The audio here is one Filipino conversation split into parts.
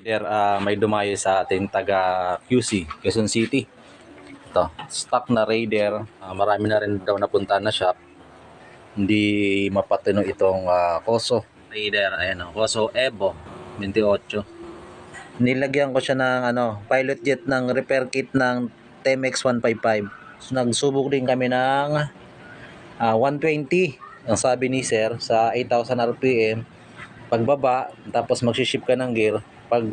There, may dumayo sa ating taga QC, Quezon City. Ito, stock na Raider. Marami na rin daw napunta na shop. Hindi mapatino itong Koso Raider. Ayan, Koso Evo 28. Nilagyan ko siya ng pilot jet ng repair kit ng TMX 155. So, nagsubok din kami ng 120. Ang sabi ni sir, sa 8,000 RPM. Pagbaba, tapos magsiship ka ng gear. Pag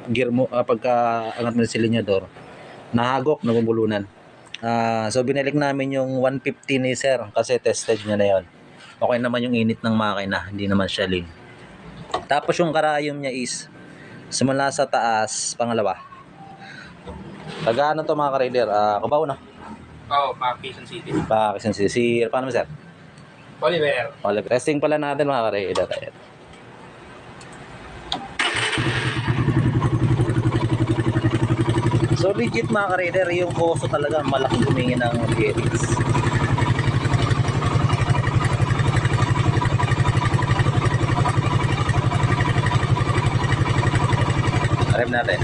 gear mo, pagka angat mo ng silinyador, nahagok, nabubulunan. So binalik namin yung 150 ni sir kasi tested niya na yon. Okay naman yung init ng makina, hindi naman siya lean. Tapos yung karayom niya is simula sa taas, pangalawa. Taga ano to mga ka-raider? Cubao na? Oo, Quezon City. Quezon City. Paano mo sir? Oliver. Testing pala natin mga ka-raider. So legit mga ka-raider, yung Koso talaga malaking tumingin ng bearings. Arep natin.